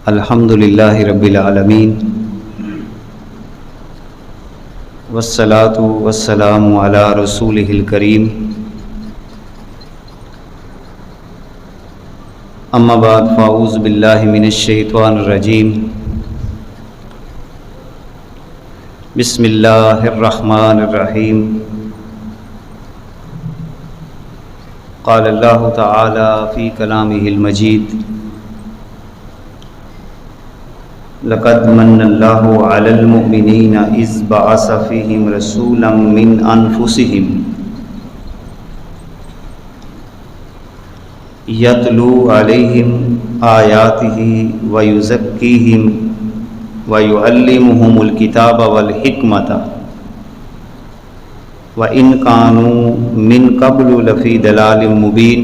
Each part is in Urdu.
الحمد للہ رب العالمین والصلاة والسلام علی رسولہ الکریم اما بعد فاعوذ باللہ من الشیطان الرجیم بسم اللہ الرحمن الرحیم قال اللہ تعالی فی کلامہ المجید لقد من اللہ علی المؤمنین اذ بعث فیہم رسولا من انفسہم یتلو علیہم آیاتہ ویزکیہم ویعلمہم الکتاب والحکمۃ وإن كانوا من قبل لفی ضلال مبین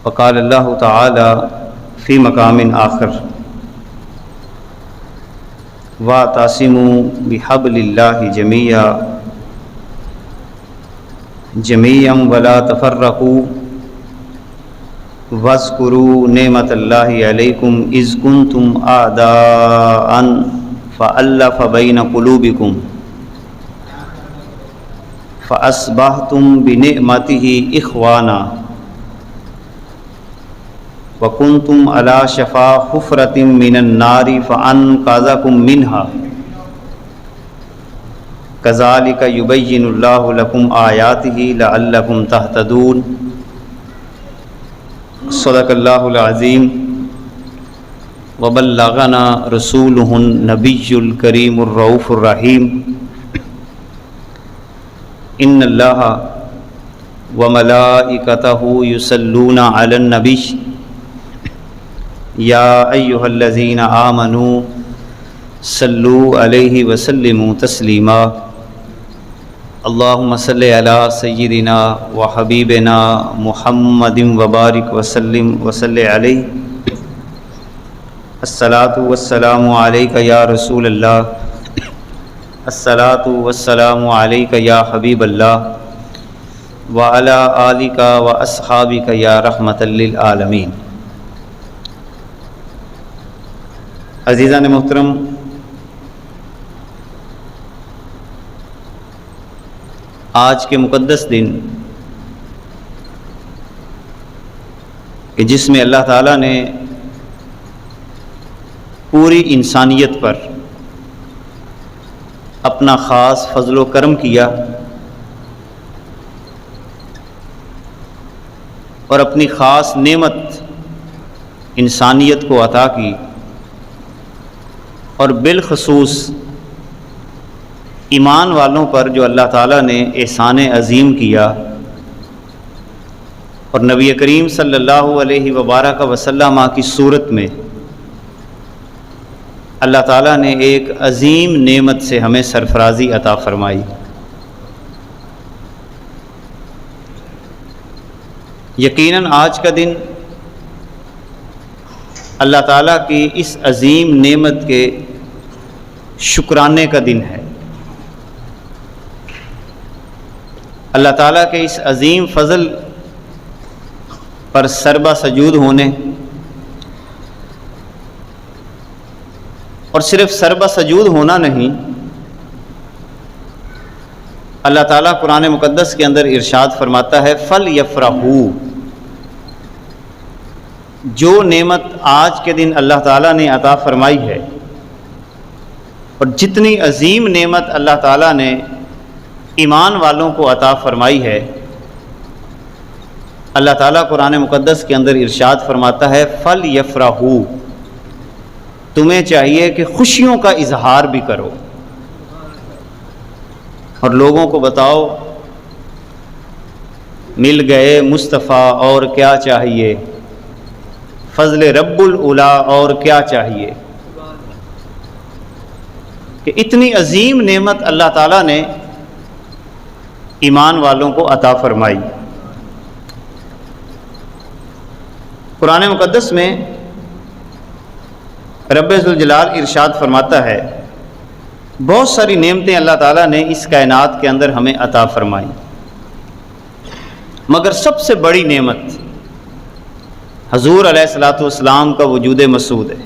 وقال اللہ تعالی فی مقام آخر واعتصموا بحبل اللہ جميعا ولا تفرقوا واذکروا نعمت اللہ علیکم اذ کنتم اعداء فألف بین قلوبکم فأصبحتم بنعمتہ اخوانا وَكُنْتُمْ عَلَى شَفَا حُفْرَةٍ مِّنَ النَّارِ فَأَنْقَذَكُم مِّنْهَا كَذَلِكَ يُبَيِّنُ اللَّهُ لَكُمْ آيَاتِهِ لَعَلَّكُمْ تَهْتَدُونَ صدق اللہ العظیم وبلغنا رسولہ النبی الکریم الرؤوف الرحیم ان اللہ وملائکتہ یصلون علی النبی یا ایہا الذین آمنوا صلوا علیہ وسلموا تسلیما اللہم صلی علی سیدنا وحبیبنا محمد وبارک وسلم وصلی علیہ الصلاۃ والسلام علیک یا رسول اللہ الصلاۃ والسلام علیک یا حبیب اللہ وعلی آلک واصحابک یا رحمۃ للعالمین عزیزان محترم، آج کے مقدس دن کہ جس میں اللہ تعالیٰ نے پوری انسانیت پر اپنا خاص فضل و کرم کیا اور اپنی خاص نعمت انسانیت کو عطا کی، اور بالخصوص ایمان والوں پر جو اللہ تعالیٰ نے احسان عظیم کیا، اور نبی کریم صلی اللہ علیہ وبارک وسلم کی صورت میں اللہ تعالیٰ نے ایک عظیم نعمت سے ہمیں سرفرازی عطا فرمائی۔ یقیناً آج کا دن اللہ تعالیٰ کی اس عظیم نعمت کے شکرانے کا دن ہے۔ اللہ تعالیٰ کے اس عظیم فضل پر سربا سجود ہونے، اور صرف سربا سجود ہونا نہیں، اللہ تعالیٰ قرآن مقدس کے اندر ارشاد فرماتا ہے فَلْيَفْرَحُوا، جو نعمت آج کے دن اللہ تعالیٰ نے عطا فرمائی ہے، اور جتنی عظیم نعمت اللہ تعالیٰ نے ایمان والوں کو عطا فرمائی ہے، اللہ تعالیٰ قرآن مقدس کے اندر ارشاد فرماتا ہے فَلْيَفْرَحُوا، تمہیں چاہیے کہ خوشیوں کا اظہار بھی کرو اور لوگوں کو بتاؤ مل گئے مصطفیٰ اور کیا چاہیے، فضل رب العلا اور کیا چاہیے، کہ اتنی عظیم نعمت اللہ تعالیٰ نے ایمان والوں کو عطا فرمائی۔ قرآن مقدس میں رب ذوالجلال ارشاد فرماتا ہے بہت ساری نعمتیں اللہ تعالیٰ نے اس کائنات کے اندر ہمیں عطا فرمائی، مگر سب سے بڑی نعمت حضور علیہ الصلوۃ والسلام کا وجود مسعود ہے۔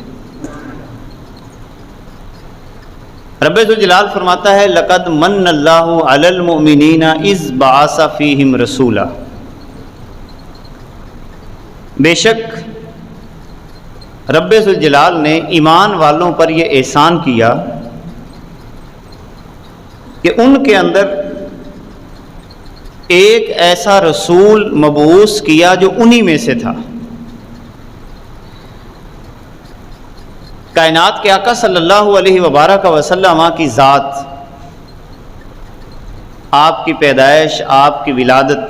رب ذوالجلال فرماتا ہے لقد من اللہ علی المؤمنین اذ بعث فیہم رسولا، بے شک رب ذوالجلال نے ایمان والوں پر یہ احسان کیا کہ ان کے اندر ایک ایسا رسول مبعوث کیا جو انہی میں سے تھا۔ کائنات کے آقا صلی اللہ علیہ وبارک وسلم کی ذات، آپ کی پیدائش، آپ کی ولادت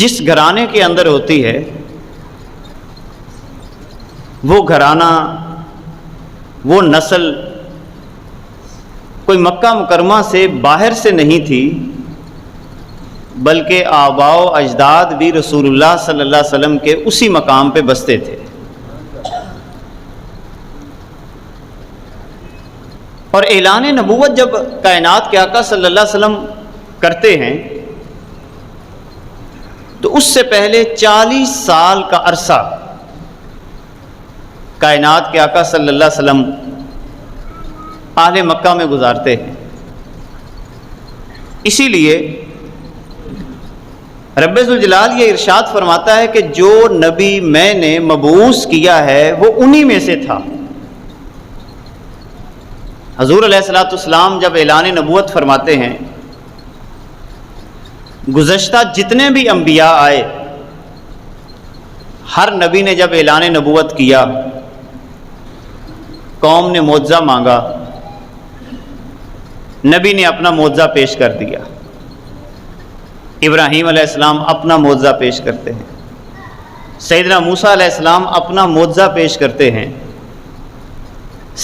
جس گھرانے کے اندر ہوتی ہے وہ گھرانہ، وہ نسل کوئی مکہ مکرمہ سے باہر سے نہیں تھی، بلکہ آباء و اجداد بھی رسول اللہ صلی اللہ علیہ وسلم کے اسی مقام پہ بستے تھے۔ اور اعلان نبوت جب کائنات کے آقا صلی اللہ علیہ وسلم کرتے ہیں تو اس سے پہلے 40 سال کا عرصہ کائنات کے آقا صلی اللہ علیہ وسلم اہل مکہ میں گزارتے ہیں۔ اسی لیے رب ذوالجلال یہ ارشاد فرماتا ہے کہ جو نبی میں نے مبعوث کیا ہے وہ انہی میں سے تھا۔ حضور علیہ الصلوۃ والسلام جب اعلان نبوت فرماتے ہیں، گزشتہ جتنے بھی انبیاء آئے، ہر نبی نے جب اعلان نبوت کیا، قوم نے معجزہ مانگا، نبی نے اپنا معجزہ پیش کر دیا۔ ابراہیم علیہ السلام اپنا معجزہ پیش کرتے ہیں، سیدنا موسیٰ علیہ السلام اپنا معجزہ پیش کرتے ہیں،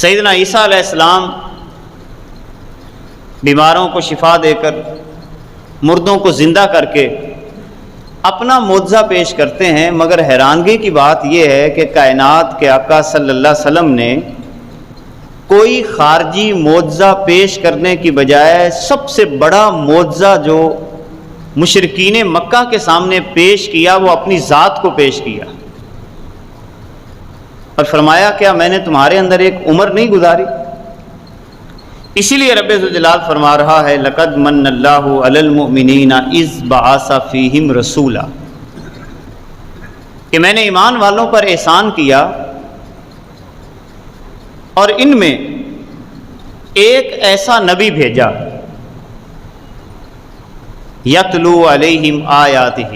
سیدنا عیسیٰ علیہ السلام بیماروں کو شفا دے کر، مردوں کو زندہ کر کے اپنا معجزہ پیش کرتے ہیں۔ مگر حیرانگی کی بات یہ ہے کہ کائنات کے آقا صلی اللہ علیہ وسلم نے کوئی خارجی معجزہ پیش کرنے کی بجائے سب سے بڑا معجزہ جو مشرکین مکہ کے سامنے پیش کیا وہ اپنی ذات کو پیش کیا، اور فرمایا کیا میں نے تمہارے اندر ایک عمر نہیں گزاری؟ اسی لیے رب ذوالجلال فرما رہا ہے لقد من اللہ علی المؤمنین اذ بعث فیہم رسولا، کہ میں نے ایمان والوں پر احسان کیا اور ان میں ایک ایسا نبی بھیجا یتلو علیہم آیاتہ،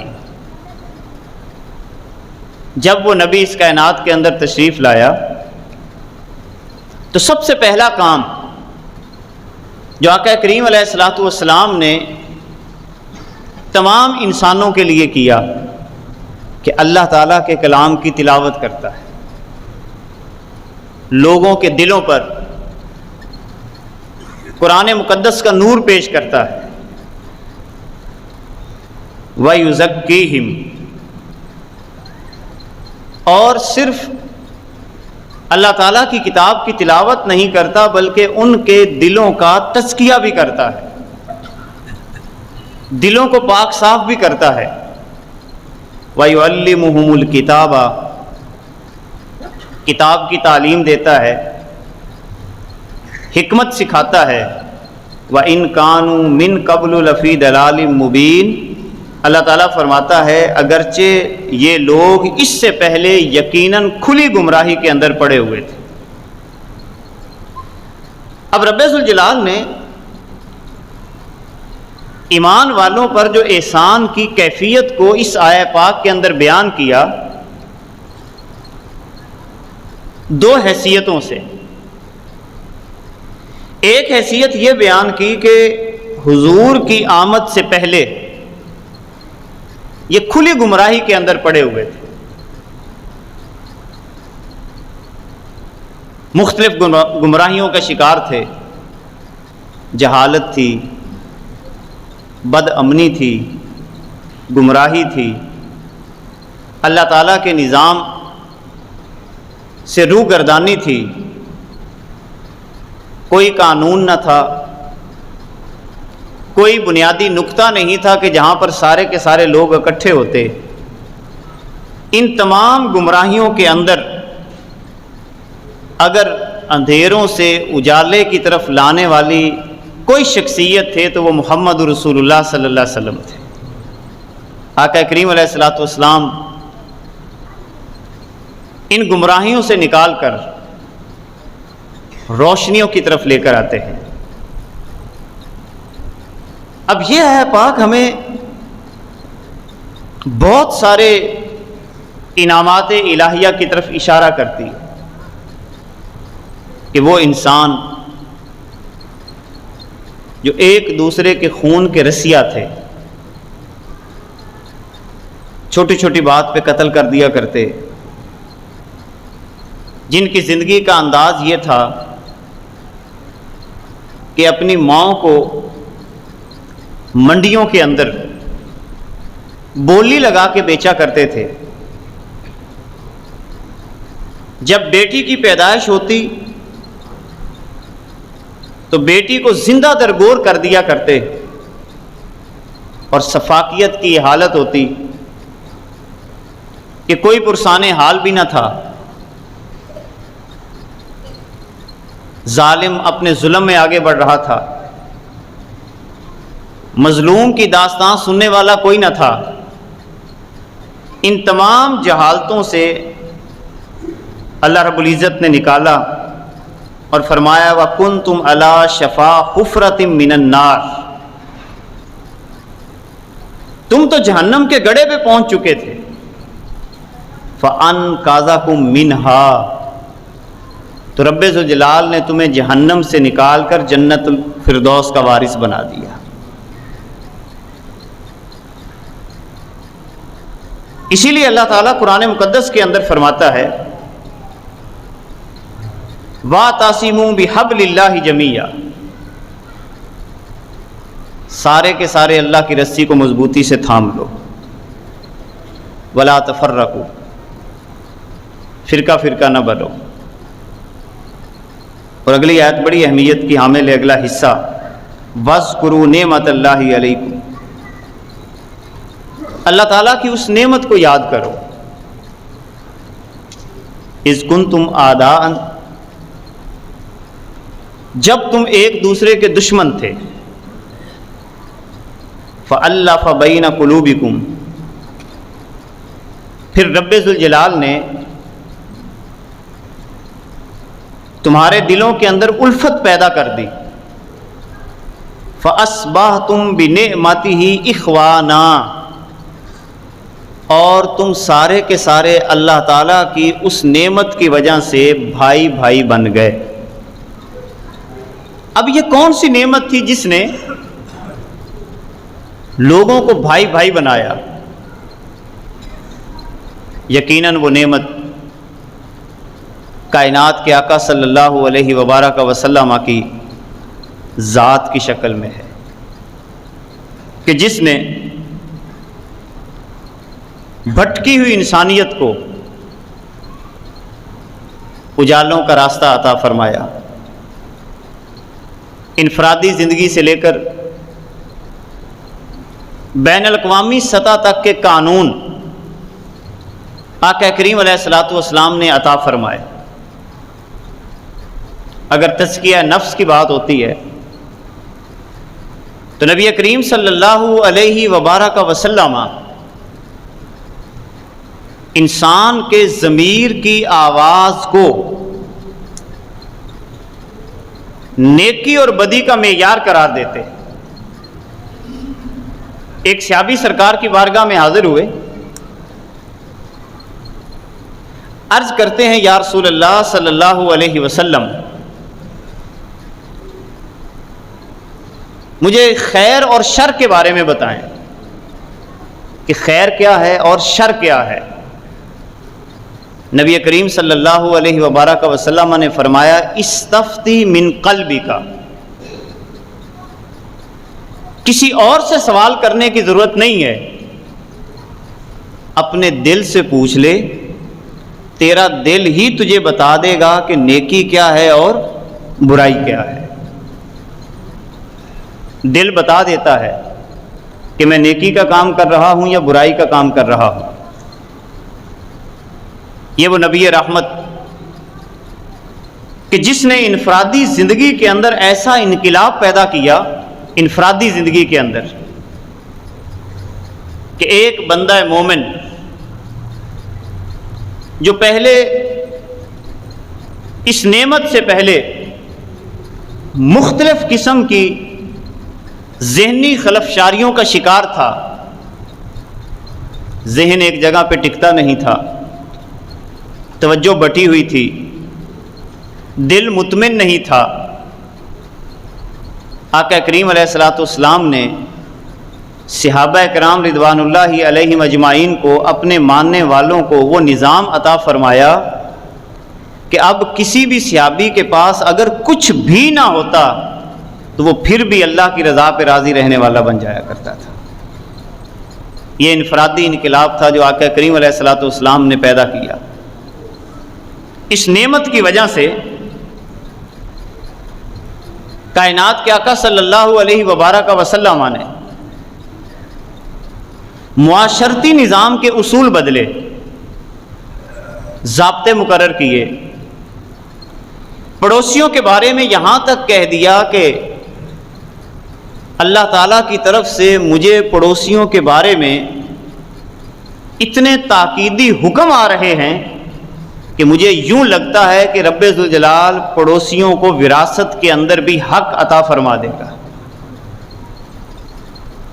جب وہ نبی اس کائنات کے اندر تشریف لایا تو سب سے پہلا کام جو آقا کریم علیہ الصلوۃ والسلام نے تمام انسانوں کے لیے کیا کہ اللہ تعالیٰ کے کلام کی تلاوت کرتا ہے، لوگوں کے دلوں پر قرآن مقدس کا نور پیش کرتا ہے، وَيُزَكِّيهِمْ، اور صرف اللہ تعالیٰ کی کتاب کی تلاوت نہیں کرتا بلکہ ان کے دلوں کا تزکیہ بھی کرتا ہے، دلوں کو پاک صاف بھی کرتا ہے۔ وَيُعَلِّمُهُمُ الْكِتَابَ، کتاب کی تعلیم دیتا ہے، حکمت سکھاتا ہے۔ وَإِن كَانُوا مِن قَبْلُ لَفِي ضَلَالٍ مُبِينٍ، اللہ تعالیٰ فرماتا ہے اگرچہ یہ لوگ اس سے پہلے یقیناً کھلی گمراہی کے اندر پڑے ہوئے تھے۔ اب رب ذوالجلال نے ایمان والوں پر جو احسان کی کیفیت کو اس آیہ پاک کے اندر بیان کیا دو حیثیتوں سے۔ ایک حیثیت یہ بیان کی کہ حضور کی آمد سے پہلے یہ کھلی گمراہی کے اندر پڑے ہوئے تھے، مختلف گمراہیوں کا شکار تھے، جہالت تھی، بد امنی تھی، گمراہی تھی، اللہ تعالیٰ کے نظام سے روگردانی تھی، کوئی قانون نہ تھا، کوئی بنیادی نقطہ نہیں تھا کہ جہاں پر سارے کے سارے لوگ اکٹھے ہوتے ان تمام گمراہیوں کے اندر اگر اندھیروں سے اجالے کی طرف لانے والی کوئی شخصیت تھے تو وہ محمد رسول اللہ صلی اللہ علیہ وسلم تھے۔ آقا کریم علیہ الصلوۃ والسلام ان گمراہیوں سے نکال کر روشنیوں کی طرف لے کر آتے ہیں۔ اب یہ ہے پاک ہمیں بہت سارے انعامات الہیہ کی طرف اشارہ کرتی ہے کہ وہ انسان جو ایک دوسرے کے خون کے رسیا تھے، چھوٹی چھوٹی بات پہ قتل کر دیا کرتے، جن کی زندگی کا انداز یہ تھا کہ اپنی ماں کو منڈیوں کے اندر بولی لگا کے بیچا کرتے تھے، جب بیٹی کی پیدائش ہوتی تو بیٹی کو زندہ درگور کر دیا کرتے، اور سفاکیت کی حالت ہوتی کہ کوئی پرسان حال بھی نہ تھا، ظالم اپنے ظلم میں آگے بڑھ رہا تھا، مظلوم کی داستان سننے والا کوئی نہ تھا۔ ان تمام جہالتوں سے اللہ رب العزت نے نکالا اور فرمایا وَكُنْتُمْ عَلَىٰ شَفَا حُفْرَةٍ مِّنَ النَّارِ، تم تو جہنم کے گڑھے پہ پہنچ چکے تھے، فَأَنْقَذَكُم مِّنْهَا، تو رب ذوالجلال نے تمہیں جہنم سے نکال کر جنت الفردوس کا وارث بنا دیا۔ اسی لیے اللہ تعالیٰ قرآن مقدس کے اندر فرماتا ہے وَاعْتَصِمُوا بِحَبْلِ اللَّهِ جَمِيعًا، سارے کے سارے اللہ کی رسی کو مضبوطی سے تھام لو، وَلَا تَفَرَّقُوا، فرقہ فرقہ نہ بنو۔ اور اگلی آیت بڑی اہمیت کی حامل ہے، اگلا حصہ وَاذْكُرُوا نِعْمَتَ اللَّهِ عَلَيْكُمْ، اللہ تعالیٰ کی اس نعمت کو یاد کرو، اِذْ كُنْتُمْ أَعْدَاءً، جب تم ایک دوسرے کے دشمن تھے، فَأَلَّفَ بَيْنَ قُلُوبِكُمْ، پھر رب ذوالجلال نے تمہارے دلوں کے اندر الفت پیدا کر دی، فَأَصْبَحْتُمْ بِنِعْمَتِهِ إِخْوَانًا، اور تم سارے کے سارے اللہ تعالیٰ کی اس نعمت کی وجہ سے بھائی بھائی بن گئے۔ اب یہ کون سی نعمت تھی جس نے لوگوں کو بھائی بھائی بنایا؟ یقیناً وہ نعمت کائنات کے آقا صلی اللہ علیہ وبارک وسلم کی ذات کی شکل میں ہے، کہ جس نے بھٹکی ہوئی انسانیت کو اجالوں کا راستہ عطا فرمایا، انفرادی زندگی سے لے کر بین الاقوامی سطح تک کے قانون آقا کریم علیہ الصلوۃ والسلام نے عطا فرمائے۔ اگر تزکیہ نفس کی بات ہوتی ہے تو نبی کریم صلی اللہ علیہ وبارک وسلم انسان کے ضمیر کی آواز کو نیکی اور بدی کا معیار قرار دیتے۔ ایک صحابی سرکار کی بارگاہ میں حاضر ہوئے، عرض کرتے ہیں یا رسول اللہ صلی اللہ علیہ وسلم، مجھے خیر اور شر کے بارے میں بتائیں کہ خیر کیا ہے اور شر کیا ہے۔ نبی کریم صلی اللہ علیہ وبارک وسلم نے فرمایا استفتی من قلبک، کسی اور سے سوال کرنے کی ضرورت نہیں ہے، اپنے دل سے پوچھ لے، تیرا دل ہی تجھے بتا دے گا کہ نیکی کیا ہے اور برائی کیا ہے۔ دل بتا دیتا ہے کہ میں نیکی کا کام کر رہا ہوں یا برائی کا کام کر رہا ہوں۔ یہ وہ نبی رحمت کہ جس نے انفرادی زندگی کے اندر ایسا انقلاب پیدا کیا، انفرادی زندگی کے اندر، کہ ایک بندہ مومن جو پہلے اس نعمت سے پہلے مختلف قسم کی ذہنی خلفشاریوں کا شکار تھا، ذہن ایک جگہ پہ ٹکتا نہیں تھا، توجہ بٹی ہوئی تھی، دل مطمئن نہیں تھا، آقا کریم علیہ الصلوۃ والسلام نے صحابہ کرام رضوان اللہ علیہم اجمعین کو، اپنے ماننے والوں کو وہ نظام عطا فرمایا کہ اب کسی بھی صحابی کے پاس اگر کچھ بھی نہ ہوتا تو وہ پھر بھی اللہ کی رضا پہ راضی رہنے والا بن جایا کرتا تھا۔ یہ انفرادی انقلاب تھا جو آقا کریم علیہ الصلوۃ والسلام نے پیدا کیا۔ اس نعمت کی وجہ سے کائنات کے آقا صلی اللہ علیہ وبارک وسلم نے معاشرتی نظام کے اصول بدلے، ضابطے مقرر کیے، پڑوسیوں کے بارے میں یہاں تک کہہ دیا کہ اللہ تعالیٰ کی طرف سے مجھے پڑوسیوں کے بارے میں اتنے تاکیدی حکم آ رہے ہیں کہ مجھے یوں لگتا ہے کہ رب ذوالجلال پڑوسیوں کو وراثت کے اندر بھی حق عطا فرما دے گا۔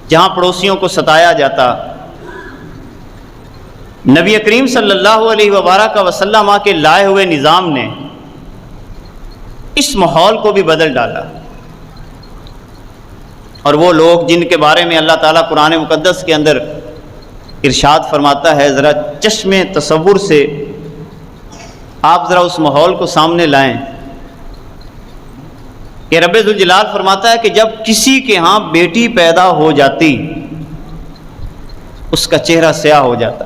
جہاں پڑوسیوں کو ستایا جاتا، نبی کریم صلی اللہ علیہ وبارک وسلم کے لائے ہوئے نظام نے اس ماحول کو بھی بدل ڈالا، اور وہ لوگ جن کے بارے میں اللہ تعالیٰ قرآن مقدس کے اندر ارشاد فرماتا ہے، ذرا چشم تصور سے آپ ذرا اس ماحول کو سامنے لائیں کہ رب ذوالجلال فرماتا ہے کہ جب کسی کے ہاں بیٹی پیدا ہو جاتی اس کا چہرہ سیاہ ہو جاتا،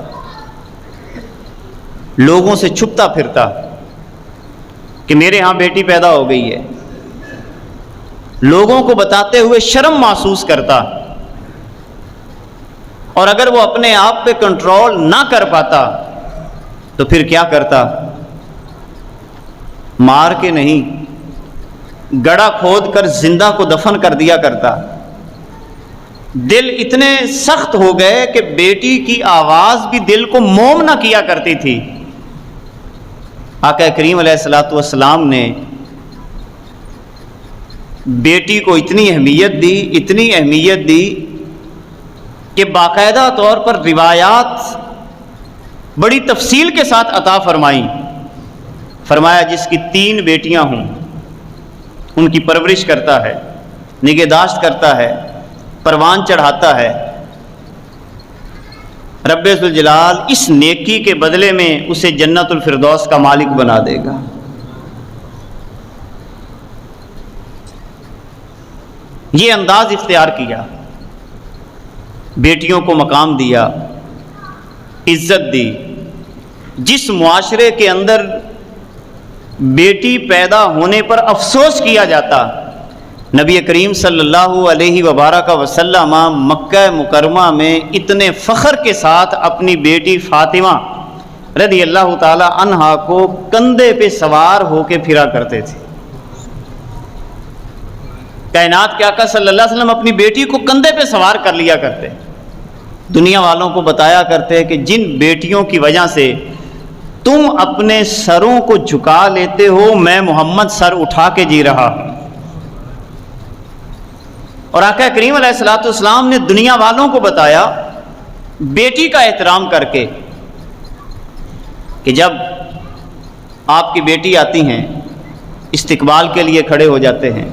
لوگوں سے چھپتا پھرتا کہ میرے ہاں بیٹی پیدا ہو گئی ہے، لوگوں کو بتاتے ہوئے شرم محسوس کرتا، اور اگر وہ اپنے آپ پہ کنٹرول نہ کر پاتا تو پھر کیا کرتا؟ مار کے نہیں، گڑھا کھود کر زندہ کو دفن کر دیا کرتا۔ دل اتنے سخت ہو گئے کہ بیٹی کی آواز بھی دل کو موم نہ کیا کرتی تھی۔ آقا کریم علیہ الصلوۃ والسلام نے بیٹی کو اتنی اہمیت دی کہ باقاعدہ طور پر روایات بڑی تفصیل کے ساتھ عطا فرمائیں۔ فرمایا جس کی 3 بیٹیاں ہوں ان کی پرورش کرتا ہے، نگہداشت کرتا ہے، پروان چڑھاتا ہے، رب ذوالجلال اس نیکی کے بدلے میں اسے جنت الفردوس کا مالک بنا دے گا۔ یہ انداز اختیار کیا، بیٹیوں کو مقام دیا، عزت دی۔ جس معاشرے کے اندر بیٹی پیدا ہونے پر افسوس کیا جاتا، نبی کریم صلی اللہ علیہ وبارک وسلم مکہ مکرمہ میں اتنے فخر کے ساتھ اپنی بیٹی فاطمہ رضی اللہ تعالی عنہا کو کندھے پہ سوار ہو کے پھرا کرتے تھے۔ کائنات کے آقا صلی اللہ علیہ وسلم اپنی بیٹی کو کندھے پہ سوار کر لیا کرتے، دنیا والوں کو بتایا کرتے کہ جن بیٹیوں کی وجہ سے تم اپنے سروں کو جھکا لیتے ہو، میں محمد سر اٹھا کے جی رہا ہوں۔ اور آقا کریم علیہ الصلوۃ والسلام نے دنیا والوں کو بتایا بیٹی کا احترام کر کے کہ جب آپ کی بیٹی آتی ہیں استقبال کے لیے کھڑے ہو جاتے ہیں،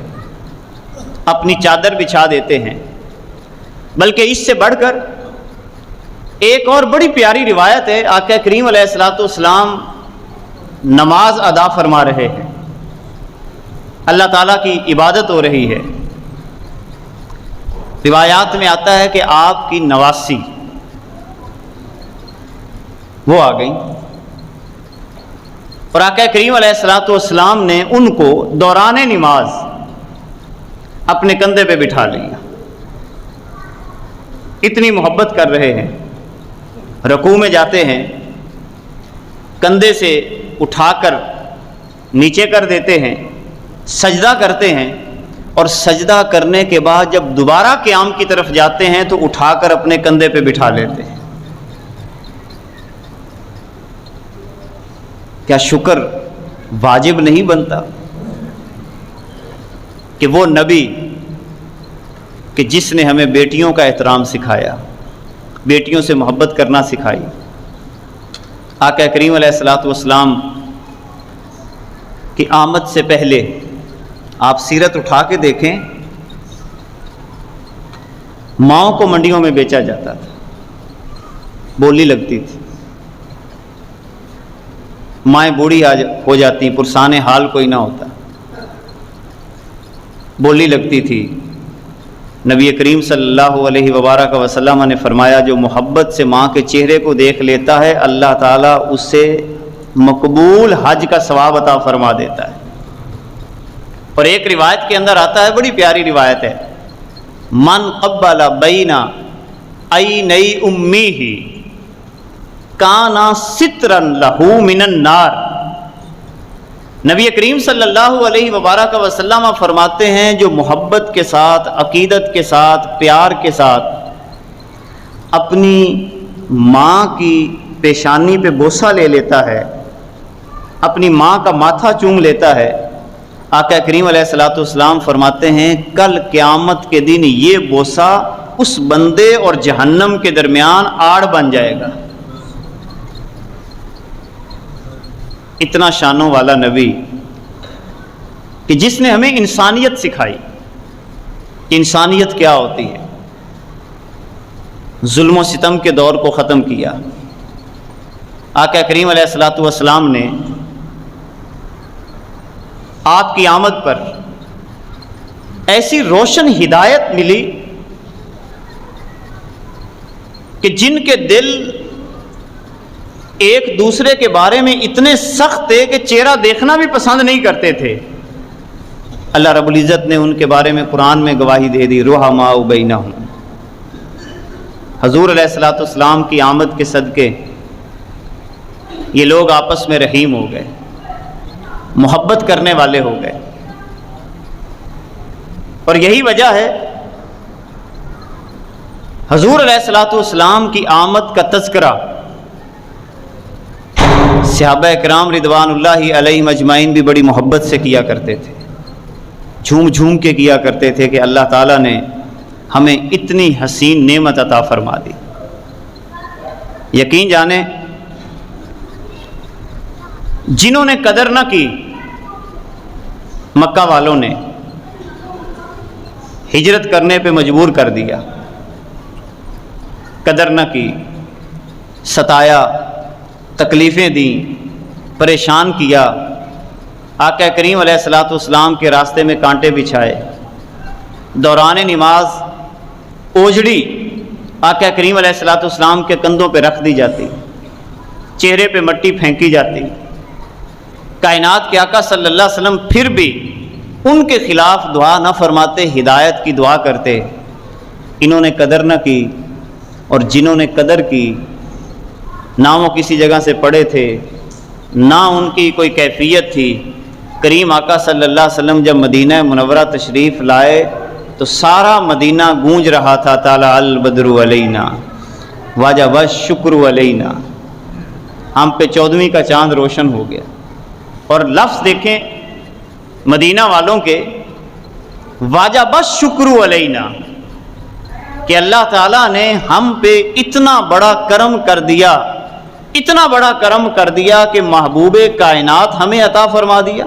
اپنی چادر بچھا دیتے ہیں۔ بلکہ اس سے بڑھ کر ایک اور بڑی پیاری روایت ہے، آقا کریم علیہ الصلوۃ والسلام نماز ادا فرما رہے ہیں، اللہ تعالیٰ کی عبادت ہو رہی ہے، روایات میں آتا ہے کہ آپ کی نواسی وہ آ گئی، اور آقا کریم علیہ الصلوۃ والسلام نے ان کو دوران نماز اپنے کندھے پہ بٹھا لیا، اتنی محبت کر رہے ہیں۔ رکوع میں جاتے ہیں، کندھے سے اٹھا کر نیچے کر دیتے ہیں، سجدہ کرتے ہیں، اور سجدہ کرنے کے بعد جب دوبارہ قیام کی طرف جاتے ہیں تو اٹھا کر اپنے کندھے پہ بٹھا لیتے ہیں۔ کیا شکر واجب نہیں بنتا کہ وہ نبی کہ جس نے ہمیں بیٹیوں کا احترام سکھایا، بیٹیوں سے محبت کرنا سکھائی، آقا کریم علیہ الصلوۃ والسلام کی آمد سے پہلے آپ سیرت اٹھا کے دیکھیں، ماؤں کو منڈیوں میں بیچا جاتا تھا، بولی لگتی تھی، مائیں بوڑھی ہو جاتی، پرسان حال کوئی نہ ہوتا، بولی لگتی تھی۔ نبی کریم صلی اللہ علیہ وبارک وسلم نے فرمایا جو محبت سے ماں کے چہرے کو دیکھ لیتا ہے اللہ تعالیٰ اسے مقبول حج کا ثواب عطا فرما دیتا ہے۔ اور ایک روایت کے اندر آتا ہے، بڑی پیاری روایت ہے، من قبل بین عینی امیہ کان سترا لہ من النار۔ نبی کریم صلی اللہ علیہ وبارک وسلم فرماتے ہیں جو محبت کے ساتھ، عقیدت کے ساتھ، پیار کے ساتھ اپنی ماں کی پیشانی پہ بوسہ لے لیتا ہے، اپنی ماں کا ماتھا چوم لیتا ہے، آقا کریم علیہ الصلوۃ والسلام فرماتے ہیں کل قیامت کے دن یہ بوسہ اس بندے اور جہنم کے درمیان آڑ بن جائے گا۔ اتنا شانوں والا نبی کہ جس نے ہمیں انسانیت سکھائی، انسانیت کیا ہوتی ہے، ظلم و ستم کے دور کو ختم کیا۔ آقا کریم علیہ الصلوۃ والسلام نے آپ کی آمد پر ایسی روشن ہدایت ملی کہ جن کے دل ایک دوسرے کے بارے میں اتنے سخت تھے کہ چہرہ دیکھنا بھی پسند نہیں کرتے تھے، اللہ رب العزت نے ان کے بارے میں قرآن میں گواہی دے دی، رحماء بینہم۔ حضور علیہ الصلوۃ والسلام کی آمد کے صدقے یہ لوگ آپس میں رحیم ہو گئے، محبت کرنے والے ہو گئے، اور یہی وجہ ہے حضور علیہ الصلوۃ والسلام کی آمد کا تذکرہ صحابہ کرام رضوان اللہ علیہم اجمعین بھی بڑی محبت سے کیا کرتے تھے، جھوم جھوم کے کیا کرتے تھے کہ اللہ تعالیٰ نے ہمیں اتنی حسین نعمت عطا فرما دی۔ یقین جانیں جنہوں نے قدر نہ کی، مکہ والوں نے ہجرت کرنے پہ مجبور کر دیا، قدر نہ کی، ستایا، تکلیفیں دیں، پریشان کیا، آقا کریم علیہ الصلوۃ والسلام کے راستے میں کانٹے بچھائے، دوران نماز اوجڑی آقا کریم علیہ الصلوۃ والسلام کے کندھوں پہ رکھ دی جاتی، چہرے پہ مٹی پھینکی جاتی، کائنات کے آقا صلی اللہ علیہ وسلم پھر بھی ان کے خلاف دعا نہ فرماتے، ہدایت کی دعا کرتے۔ انہوں نے قدر نہ کی، اور جنہوں نے قدر کی نہ وہ کسی جگہ سے پڑے تھے، نہ ان کی کوئی کیفیت تھی۔ کریم آقا صلی اللہ علیہ وسلم جب مدینہ منورہ تشریف لائے تو سارا مدینہ گونج رہا تھا، طلع البدر علینا وجب الشکر علینا، ہم پہ 14ویں کا چاند روشن ہو گیا۔ اور لفظ دیکھیں مدینہ والوں کے، وجب الشکر علینا، کہ اللہ تعالیٰ نے ہم پہ اتنا بڑا کرم کر دیا، اتنا بڑا کرم کر دیا کہ محبوب کائنات ہمیں عطا فرما دیا۔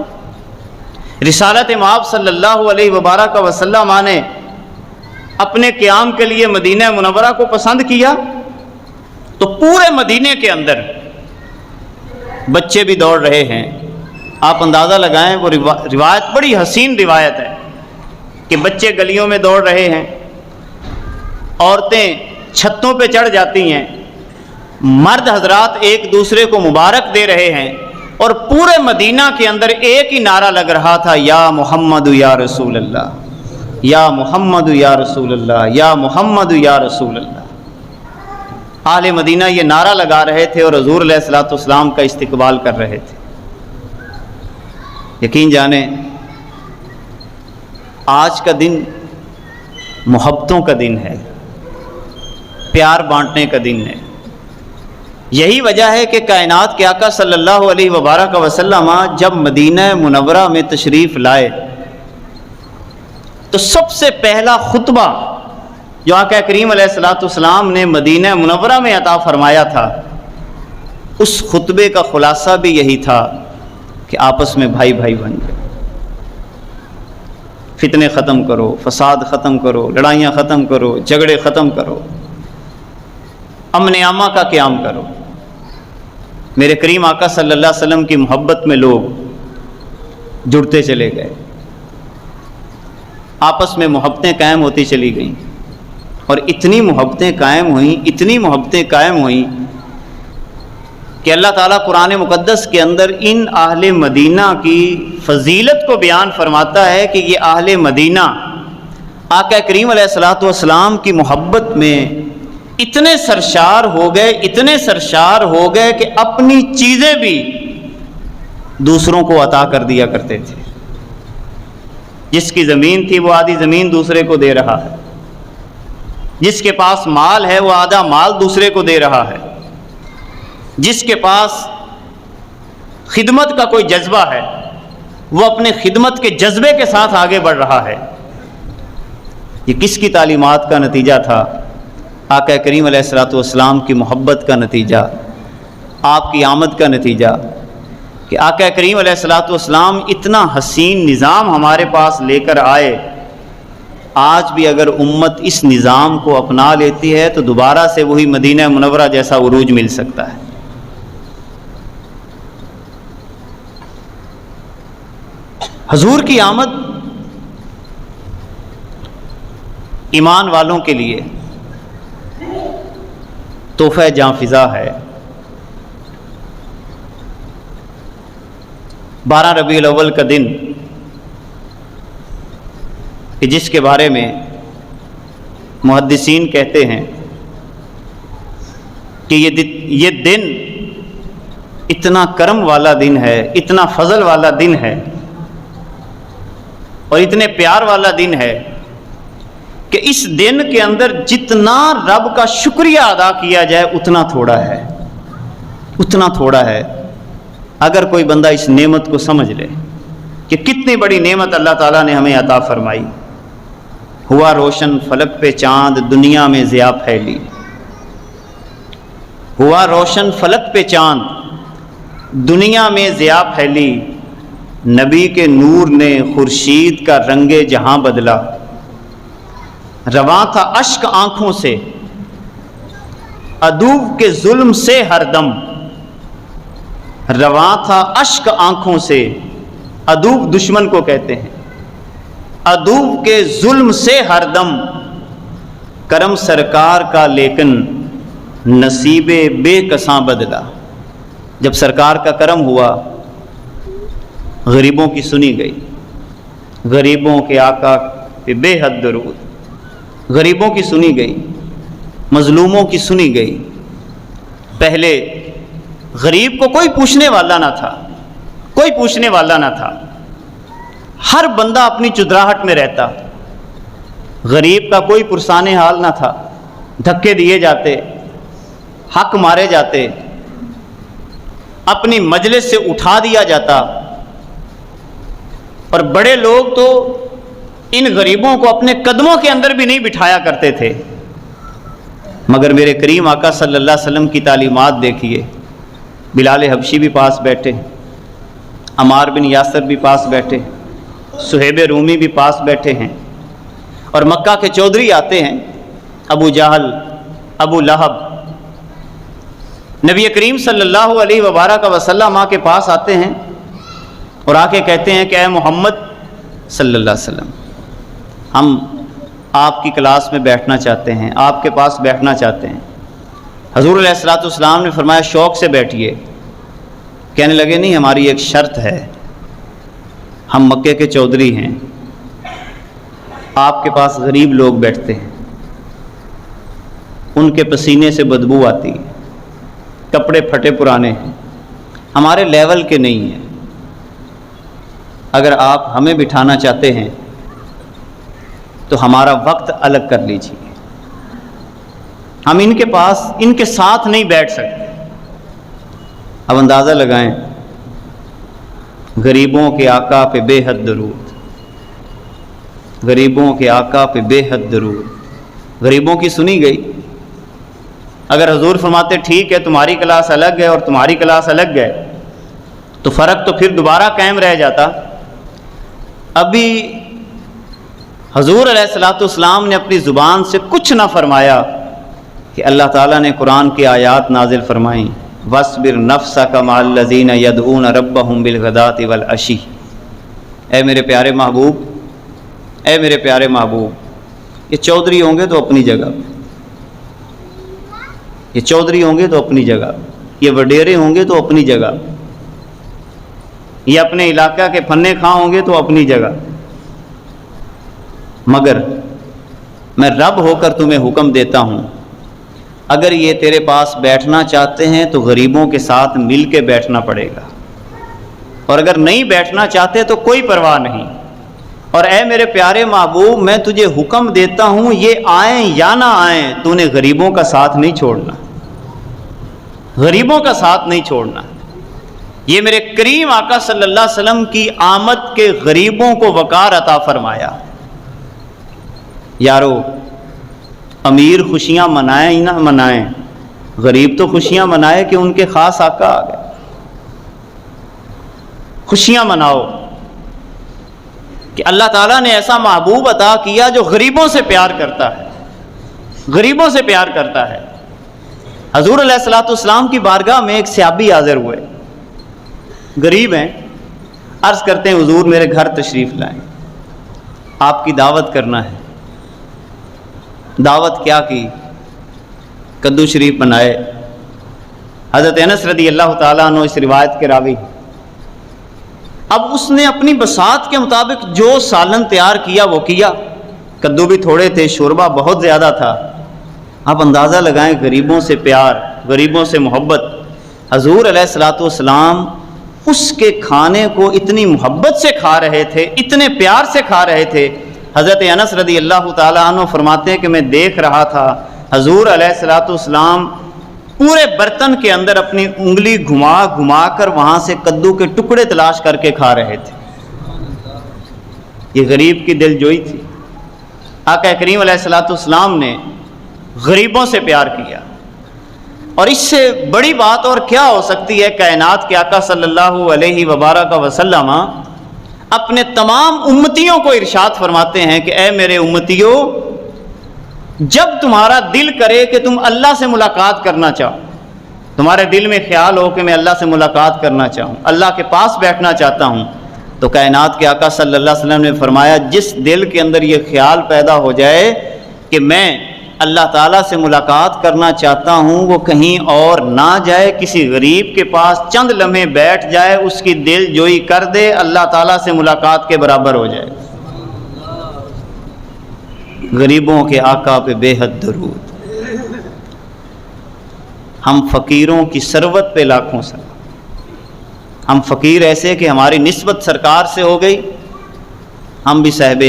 رسالت مآب صلی اللہ علیہ وبارک وسلم نے اپنے قیام کے لیے مدینہ منورہ کو پسند کیا تو پورے مدینے کے اندر بچے بھی دوڑ رہے ہیں۔ آپ اندازہ لگائیں، وہ روایت بڑی حسین روایت ہے کہ بچے گلیوں میں دوڑ رہے ہیں، عورتیں چھتوں پہ چڑھ جاتی ہیں، مرد حضرات ایک دوسرے کو مبارک دے رہے ہیں، اور پورے مدینہ کے اندر ایک ہی نعرہ لگ رہا تھا، یا محمد یا رسول اللہ، یا محمد یا رسول اللہ، یا محمد یا رسول اللہ۔ اہل مدینہ یہ نعرہ لگا رہے تھے اور حضور علیہ الصلوۃ والسلام کا استقبال کر رہے تھے۔ یقین جانیں آج کا دن محبتوں کا دن ہے، پیار بانٹنے کا دن ہے۔ یہی وجہ ہے کہ کائنات کے آقا صلی اللہ علیہ وبارک وسلم جب مدینہ منورہ میں تشریف لائے تو سب سے پہلا خطبہ جو آقا کریم علیہ الصلوۃ والسلام نے مدینہ منورہ میں عطا فرمایا تھا، اس خطبے کا خلاصہ بھی یہی تھا کہ آپس میں بھائی بھائی بن جائے، فتنے ختم کرو، فساد ختم کرو، لڑائیاں ختم کرو، جھگڑے ختم کرو، امن عامہ کا قیام کرو۔ میرے کریم آقا صلی اللہ علیہ وسلم کی محبت میں لوگ جڑتے چلے گئے، آپس میں محبتیں قائم ہوتی چلی گئیں، اور اتنی محبتیں قائم ہوئیں کہ اللہ تعالیٰ قرآن مقدس کے اندر ان اہل مدینہ کی فضیلت کو بیان فرماتا ہے کہ یہ اہل مدینہ آقا کریم علیہ الصلوۃ والسلام کی محبت میں اتنے سرشار ہو گئے کہ اپنی چیزیں بھی دوسروں کو عطا کر دیا کرتے تھے۔ جس کی زمین تھی وہ آدھی زمین دوسرے کو دے رہا ہے، جس کے پاس مال ہے وہ آدھا مال دوسرے کو دے رہا ہے، جس کے پاس خدمت کا کوئی جذبہ ہے وہ اپنے خدمت کے جذبے کے ساتھ آگے بڑھ رہا ہے۔ یہ کس کی تعلیمات کا نتیجہ تھا؟ آقا کریم علیہ الصلوۃ والسلام کی محبت کا نتیجہ، آپ کی آمد کا نتیجہ کہ آقا کریم علیہ الصلوۃ والسلام اتنا حسین نظام ہمارے پاس لے کر آئے۔ آج بھی اگر امت اس نظام کو اپنا لیتی ہے تو دوبارہ سے وہی مدینہ منورہ جیسا عروج مل سکتا ہے۔ حضور کی آمد ایمان والوں کے لیے تحفہ جاں فضا ہے۔ 12 ربیع الاول کا دن کہ جس کے بارے میں محدثین کہتے ہیں کہ یہ دن اتنا کرم والا دن ہے، اتنا فضل والا دن ہے اور اتنے پیار والا دن ہے کہ اس دن کے اندر جتنا رب کا شکریہ ادا کیا جائے اتنا تھوڑا ہے۔ اگر کوئی بندہ اس نعمت کو سمجھ لے کہ کتنی بڑی نعمت اللہ تعالیٰ نے ہمیں عطا فرمائی۔ ہوا روشن فلک پہ چاند دنیا میں ضیاء پھیلی، ہوا روشن فلک پہ چاند دنیا میں ضیاء پھیلی، نبی کے نور نے خورشید کا رنگ جہاں بدلا، رواں تھا اشک آنکھوں سے عدو کے ظلم سے ہر دم، رواں تھا اشک آنکھوں سے، عدو دشمن کو کہتے ہیں، عدو کے ظلم سے ہر دم، کرم سرکار کا لیکن نصیب بے کساں بدلا۔ جب سرکار کا کرم ہوا غریبوں کی سنی گئی، غریبوں کے آقا پہ بے حد درود، غریبوں کی سنی گئی، مظلوموں کی سنی گئی۔ پہلے غریب کو کوئی پوچھنے والا نہ تھا، ہر بندہ اپنی چدراہٹ میں رہتا، غریب کا کوئی پرسان حال نہ تھا، دھکے دیے جاتے، حق مارے جاتے، اپنی مجلس سے اٹھا دیا جاتا، اور بڑے لوگ تو ان غریبوں کو اپنے قدموں کے اندر بھی نہیں بٹھایا کرتے تھے۔ مگر میرے کریم آقا صلی اللہ علیہ وسلم کی تعلیمات دیکھیے، بلال حبشی بھی پاس بیٹھے، عمار بن یاسر بھی پاس بیٹھے، صہیب رومی بھی پاس بیٹھے ہیں، اور مکہ کے چودھری آتے ہیں، ابو جہل، ابو لہب، نبی کریم صلی اللہ علیہ وبارک وسلم کے پاس آتے ہیں اور آ کے کہتے ہیں کہ اے محمد صلی اللہ علیہ وسلم، ہم آپ کی کلاس میں بیٹھنا چاہتے ہیں، آپ کے پاس بیٹھنا چاہتے ہیں۔ حضور علیہ الصلوۃ والسلام نے فرمایا شوق سے بیٹھیے۔ کہنے لگے نہیں، ہماری ایک شرط ہے، ہم مکے کے چودھری ہیں، آپ کے پاس غریب لوگ بیٹھتے ہیں، ان کے پسینے سے بدبو آتی ہے، کپڑے پھٹے پرانے ہیں، ہمارے لیول کے نہیں ہیں۔ اگر آپ ہمیں بٹھانا چاہتے ہیں تو ہمارا وقت الگ کر لیجیے، ہم ان کے پاس ان کے ساتھ نہیں بیٹھ سکتے۔ اب اندازہ لگائیں، غریبوں کے آقا پہ بے حد درود، غریبوں کے آقا پہ بے حد درود، غریبوں کی سنی گئی۔ اگر حضور فرماتے ٹھیک ہے تمہاری کلاس الگ ہے اور تمہاری کلاس الگ ہے تو فرق تو پھر دوبارہ قائم رہ جاتا۔ ابھی حضور علیہ الصلوۃ والسلام نے اپنی زبان سے کچھ نہ فرمایا کہ اللہ تعالیٰ نے قرآن کی آیات نازل فرمائیں، وَاصْبِرْ نَفْسَكَ مَعَ الَّذِينَ يَدْعُونَ رَبَّهُمْ بِالْغَدَاةِ وَالْعَشِيِّ۔ اے میرے پیارے محبوب، اے میرے پیارے محبوب، یہ چودھری ہوں گے تو اپنی جگہ، یہ چودھری ہوں گے تو اپنی جگہ، یہ وڈیرے ہوں گے تو اپنی جگہ، یہ اپنے علاقہ کے پھنے خواہ ہوں گے تو اپنی جگہ، مگر میں رب ہو کر تمہیں حکم دیتا ہوں، اگر یہ تیرے پاس بیٹھنا چاہتے ہیں تو غریبوں کے ساتھ مل کے بیٹھنا پڑے گا، اور اگر نہیں بیٹھنا چاہتے تو کوئی پرواہ نہیں۔ اور اے میرے پیارے محبوب، میں تجھے حکم دیتا ہوں یہ آئیں یا نہ آئیں، تو نے غریبوں کا ساتھ نہیں چھوڑنا، غریبوں کا ساتھ نہیں چھوڑنا۔ یہ میرے کریم آقا صلی اللہ علیہ وسلم کی آمد کے غریبوں کو وقار عطا فرمایا۔ یارو، امیر خوشیاں منائیں ہی نہ منائیں، غریب تو خوشیاں منائے کہ ان کے خاص آقا آ گئے۔ خوشیاں مناؤ کہ اللہ تعالیٰ نے ایسا محبوب عطا کیا جو غریبوں سے پیار کرتا ہے، غریبوں سے پیار کرتا ہے۔ حضور علیہ الصلوۃ والسلام کی بارگاہ میں ایک صحابی حاضر ہوئے، غریب ہیں، عرض کرتے ہیں حضور میرے گھر تشریف لائیں، آپ کی دعوت کرنا ہے۔ دعوت کیا کی؟ کدو شریف بنائے۔ حضرت انس رضی اللہ تعالیٰ عنہ اس روایت کے راوی۔ اب اس نے اپنی بساط کے مطابق جو سالن تیار کیا وہ کیا، کدو بھی تھوڑے تھے، شوربہ بہت زیادہ تھا۔ آپ اندازہ لگائیں غریبوں سے پیار، غریبوں سے محبت۔ حضور علیہ الصلوۃ والسلام اس کے کھانے کو اتنی محبت سے کھا رہے تھے، اتنے پیار سے کھا رہے تھے۔ حضرت انس رضی اللہ تعالیٰ عنہ فرماتے ہیں کہ میں دیکھ رہا تھا حضور علیہ الصلوۃ والسلام پورے برتن کے اندر اپنی انگلی گھما گھما کر وہاں سے کدو کے ٹکڑے تلاش کر کے کھا رہے تھے۔ یہ غریب کی دل جوئی تھی۔ آقا کریم علیہ الصلوۃ والسلام نے غریبوں سے پیار کیا، اور اس سے بڑی بات اور کیا ہو سکتی ہے؟ کائنات کے آقا صلی اللہ علیہ وبارک وسلم اپنے تمام امتیوں کو ارشاد فرماتے ہیں کہ اے میرے امتیوں، جب تمہارا دل کرے کہ تم اللہ سے ملاقات کرنا چاہو، تمہارے دل میں خیال ہو کہ میں اللہ سے ملاقات کرنا چاہوں، اللہ کے پاس بیٹھنا چاہتا ہوں، تو کائنات کے آقا صلی اللہ علیہ وسلم نے فرمایا جس دل کے اندر یہ خیال پیدا ہو جائے کہ میں اللہ تعالیٰ سے ملاقات کرنا چاہتا ہوں، وہ کہیں اور نہ جائے، کسی غریب کے پاس چند لمحے بیٹھ جائے، اس کی دل جوئی کر دے، اللہ تعالیٰ سے ملاقات کے برابر ہو جائے۔ غریبوں کے آقا پہ بے حد درود۔ ہم فقیروں کی ثروت پہ لاکھوں سلام۔ ہم فقیر ایسے کہ ہماری نسبت سرکار سے ہو گئی، ہم بھی صاحب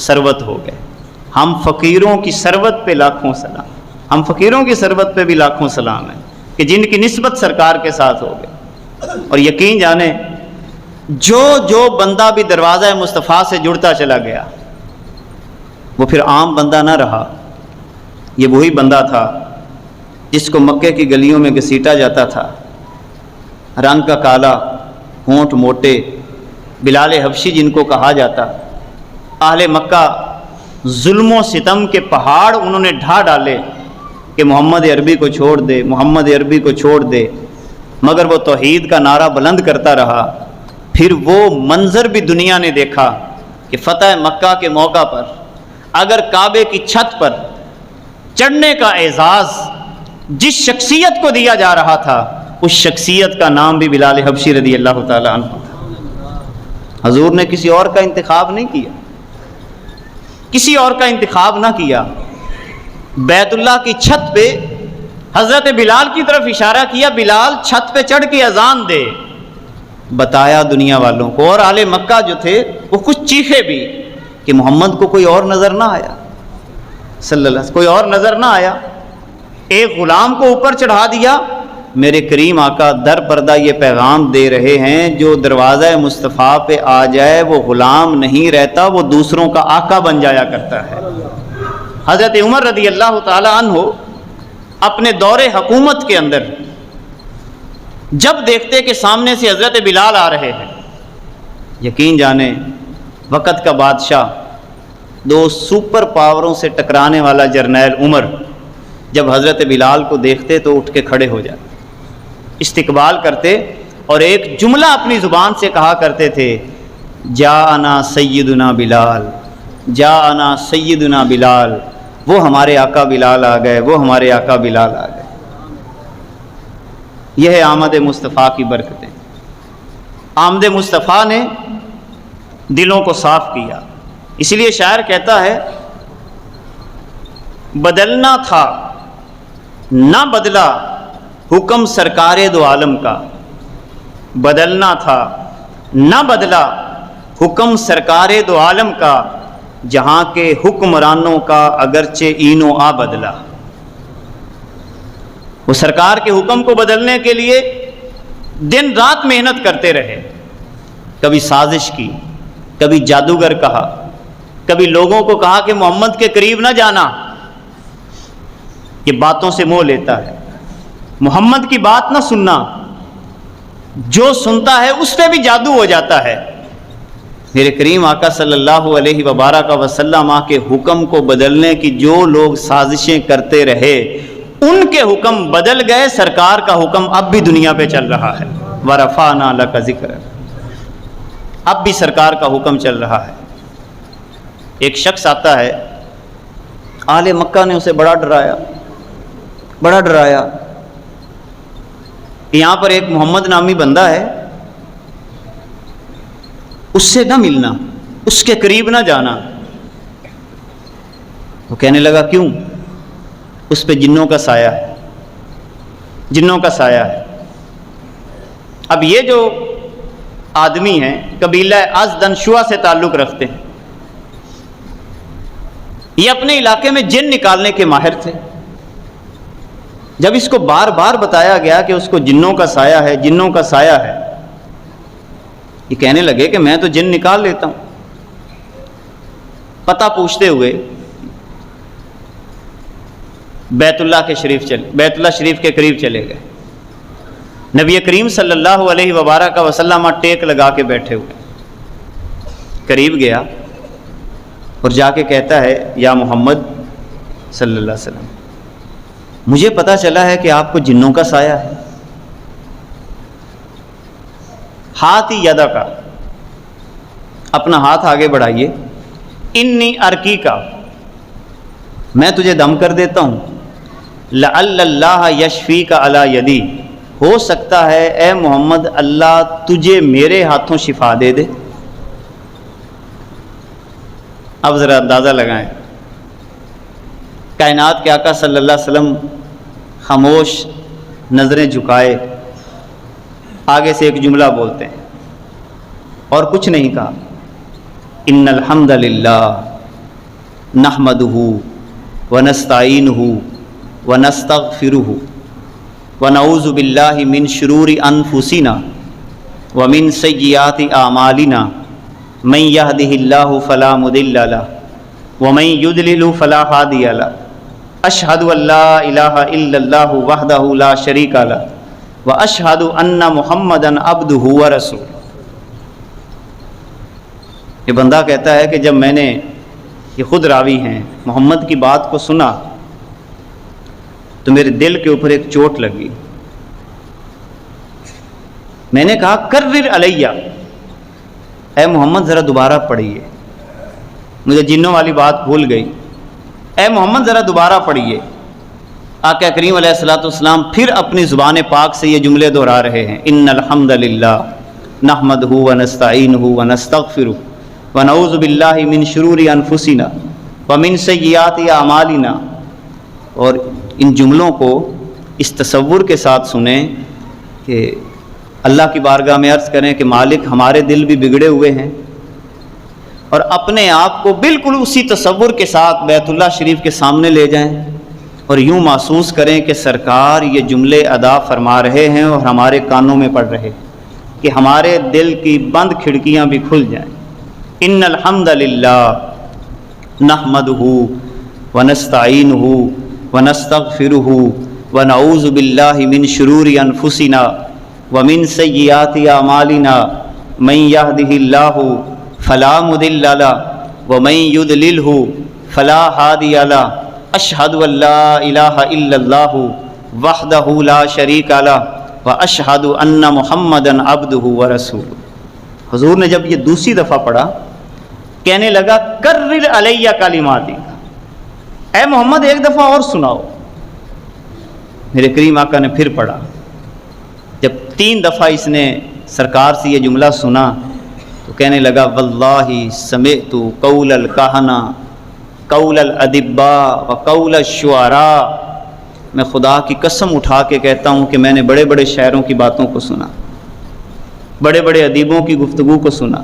ثروت ہو گئے۔ ہم فقیروں کی ثروت پہ لاکھوں سلام، ہم فقیروں کی ثروت پہ بھی لاکھوں سلام ہے کہ جن کی نسبت سرکار کے ساتھ ہو گئی۔ اور یقین جانیں جو بندہ بھی دروازہ مصطفیٰ سے جڑتا چلا گیا وہ پھر عام بندہ نہ رہا، یہ وہی بندہ تھا جس کو مکے کی گلیوں میں گھسیٹا جاتا تھا، رنگ کا کالا، ہونٹ موٹے، بلال حبشی جن کو کہا جاتا۔ اہل مکہ ظلم و ستم کے پہاڑ انہوں نے ڈھا ڈالے کہ محمد عربی کو چھوڑ دے، محمد عربی کو چھوڑ دے، مگر وہ توحید کا نعرہ بلند کرتا رہا۔ پھر وہ منظر بھی دنیا نے دیکھا کہ فتح مکہ کے موقع پر اگر کعبے کی چھت پر چڑھنے کا اعزاز جس شخصیت کو دیا جا رہا تھا اس شخصیت کا نام بھی بلال حبشی رضی اللہ تعالیٰ عنہ تھا۔ حضور نے کسی اور کا انتخاب نہیں کیا، کسی اور کا انتخاب نہ کیا۔ بیت اللہ کی چھت پہ حضرت بلال کی طرف اشارہ کیا، بلال چھت پہ چڑھ کے اذان دے. بتایا دنیا والوں کو، اور اہل مکہ جو تھے وہ کچھ چیخے بھی کہ محمد کو کوئی اور نظر نہ آیا، صلی اللہ علیہ وسلم کوئی اور نظر نہ آیا. ایک غلام کو اوپر چڑھا دیا. میرے کریم آقا در پردہ یہ پیغام دے رہے ہیں، جو دروازہ مصطفیٰ پہ آ جائے وہ غلام نہیں رہتا، وہ دوسروں کا آقا بن جایا کرتا ہے. حضرت عمر رضی اللہ تعالی عنہ اپنے دور حکومت کے اندر جب دیکھتے کہ سامنے سے حضرت بلال آ رہے ہیں، یقین جانیں وقت کا بادشاہ، دو سپر پاوروں سے ٹکرانے والا جرنیل عمر، جب حضرت بلال کو دیکھتے تو اٹھ کے کھڑے ہو جاتے، استقبال کرتے اور ایک جملہ اپنی زبان سے کہا کرتے تھے، جاءنا سیدنا بلال، جاءنا سیدنا بلال، وہ ہمارے آقا بلال آ گئے، وہ ہمارے آقا بلال آ گئے. یہ ہے آمد مصطفیٰ کی برکتیں. آمد مصطفیٰ نے دلوں کو صاف کیا. اس لیے شاعر کہتا ہے، بدلنا تھا نہ بدلا حکم سرکار دو عالم کا، بدلنا تھا نہ بدلا حکم سرکار دو عالم کا، جہاں کے حکمرانوں کا اگرچہ این و آ بدلا. وہ سرکار کے حکم کو بدلنے کے لیے دن رات محنت کرتے رہے. کبھی سازش کی، کبھی جادوگر کہا، کبھی لوگوں کو کہا کہ محمد کے قریب نہ جانا، یہ باتوں سے موہ لیتا ہے، محمد کی بات نہ سننا، جو سنتا ہے اس پہ بھی جادو ہو جاتا ہے. میرے کریم آقا صلی اللہ علیہ وبارک وسلم کے حکم کو بدلنے کی جو لوگ سازشیں کرتے رہے، ان کے حکم بدل گئے. سرکار کا حکم اب بھی دنیا پہ چل رہا ہے. وَرَفَعْنَا لَكَ ذِكْرَكَ، اب بھی سرکار کا حکم چل رہا ہے. ایک شخص آتا ہے، اہل مکہ نے اسے بڑا ڈرایا، بڑا ڈرایا. یہاں پر ایک محمد نامی بندہ ہے، اس سے نہ ملنا، اس کے قریب نہ جانا. وہ کہنے لگا کیوں؟ اس پہ جنوں کا سایہ ہے، جنوں کا سایہ ہے. اب یہ جو آدمی ہیں قبیلہ ازدن شوا سے تعلق رکھتے ہیں، یہ اپنے علاقے میں جن نکالنے کے ماہر تھے. جب اس کو بار بار بتایا گیا کہ اس کو جنوں کا سایہ ہے، جنوں کا سایہ ہے، یہ کہنے لگے کہ میں تو جن نکال لیتا ہوں. پتہ پوچھتے ہوئے بیت اللہ شریف کے قریب چلے گئے. نبی کریم صلی اللہ علیہ وبارک وسلم ٹیک لگا کے بیٹھے ہوئے. قریب گیا اور جا کے کہتا ہے، یا محمد صلی اللہ علیہ وسلم، مجھے پتہ چلا ہے کہ آپ کو جنوں کا سایہ ہے. ہاتھ ہی یدا کا، اپنا ہاتھ آگے بڑھائیے. انی ارکی کا، میں تجھے دم کر دیتا ہوں. لعل اللہ یشفی کا علی یدی، ہو سکتا ہے اے محمد اللہ تجھے میرے ہاتھوں شفا دے دے. اب ذرا اندازہ لگائیں، کائنات کے آقا صلی اللہ علیہ وسلم خاموش، نظریں جھکائے، آگے سے ایک جملہ بولتے ہیں اور کچھ نہیں کہا. ان الحمد للہ نحمدہ ونستعینہ ونستغفرہ ونعوذ باللہ من شرور انفسنا ومن سیئات اعمالنا من یہدہ اللہ فلا مضل لہ ومن یضلل فلا ہادی لہ. اشہد ان لا الہ الا اللہ وحدہ لا شریک لہ واشہد ان محمدا عبدہ ورسولہ. یہ بندہ کہتا ہے کہ جب میں نے، یہ خود راوی ہیں، محمد کی بات کو سنا تو میرے دل کے اوپر ایک چوٹ لگی. میں نے کہا کرر علیہ، اے محمد ذرا دوبارہ پڑھیے، مجھے جنوں والی بات بھول گئی، اے محمد ذرا دوبارہ پڑھیے. آقا کریم علیہ الصلوۃ والسلام پھر اپنی زبان پاک سے یہ جملے دہرا رہے ہیں، ان الحمد للہ نحمدہ ونستعینہ ونستغفرہ ونعوذ باللہ من شرور انفسنا ومن سیئات اعمالنا اور ان جملوں کو اس تصور کے ساتھ سنیں کہ اللہ کی بارگاہ میں عرض کریں کہ مالک ہمارے دل بھی بگڑے ہوئے ہیں، اور اپنے آپ کو بالکل اسی تصور کے ساتھ بیت اللہ شریف کے سامنے لے جائیں اور یوں محسوس کریں کہ سرکار یہ جملے ادا فرما رہے ہیں اور ہمارے کانوں میں پڑ رہے ہیں، کہ ہمارے دل کی بند کھڑکیاں بھی کھل جائیں۔ ان الحمد للہ نحمدہ ونستعینہ ونستغفرہ ونعوذ باللہ من شرور انفسنا ومن سیئات اعمالنا من یہدہ اللہ فلا مضل لہ ومن یضللہ فلا ہادی لہ اشہد ان لا الہ الا اللہ وحدہ لا شریک لہ واشہد ان محمدا عبدہ ورسولہ۔ حضور نے جب یہ دوسری دفعہ پڑھا کہنے لگا کرر علیہ کلماتی، اے محمد ایک دفعہ اور سناؤ۔ میرے کریم آقا نے پھر پڑھا۔ جب 3 دفعہ اس نے سرکار سے یہ جملہ سنا تو کہنے لگا واللہ سمعت قول الکہنہ قول الادباء وقول الشعراء، میں خدا کی قسم اٹھا کے کہتا ہوں کہ میں نے بڑے بڑے شاعروں کی باتوں کو سنا، بڑے بڑے ادیبوں کی گفتگو کو سنا،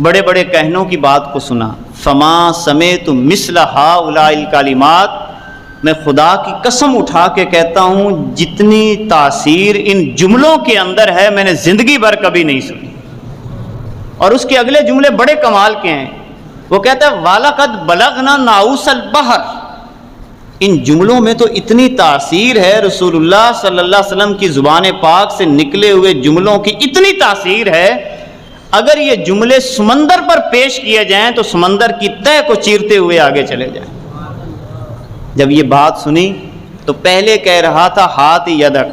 بڑے بڑے کہنوں کی بات کو سنا۔ فما سمعت مثل ہؤلاء الکلمات، میں خدا کی قسم اٹھا کے کہتا ہوں جتنی تاثیر ان جملوں کے اندر ہے میں نے زندگی بھر کبھی نہیں سنی۔ اور اس کے اگلے جملے بڑے کمال کے ہیں، وہ کہتا ہے وَلَقَدْ بَلَغْنَا نَاؤُسَ الْبَحْرِ، ان جملوں میں تو اتنی تاثیر ہے، رسول اللہ صلی اللہ علیہ وسلم کی زبان پاک سے نکلے ہوئے جملوں کی اتنی تاثیر ہے، اگر یہ جملے سمندر پر پیش کیے جائیں تو سمندر کی تہہ کو چیرتے ہوئے آگے چلے جائیں۔ جب یہ بات سنی تو پہلے کہہ رہا تھا ہاتھ یدک،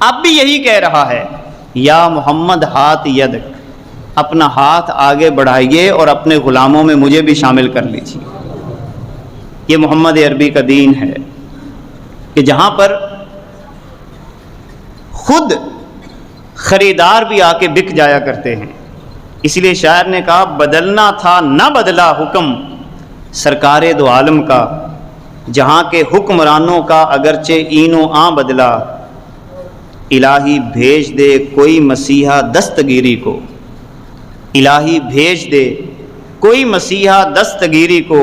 اب بھی یہی کہہ رہا ہے یا محمد ہاتھ یدک، اپنا ہاتھ آگے بڑھائیے اور اپنے غلاموں میں مجھے بھی شامل کر لیجیے۔ یہ محمد عربی کا دین ہے کہ جہاں پر خود خریدار بھی آ کے بک جایا کرتے ہیں۔ اس لیے شاعر نے کہا بدلنا تھا نہ بدلا حکم سرکار دو عالم کا، جہاں کے حکمرانوں کا اگرچہ این و آں بدلا، الہی بھیج دے کوئی مسیحا دستگیری کو، الہی بھیج دے کوئی مسیحا دستگیری کو،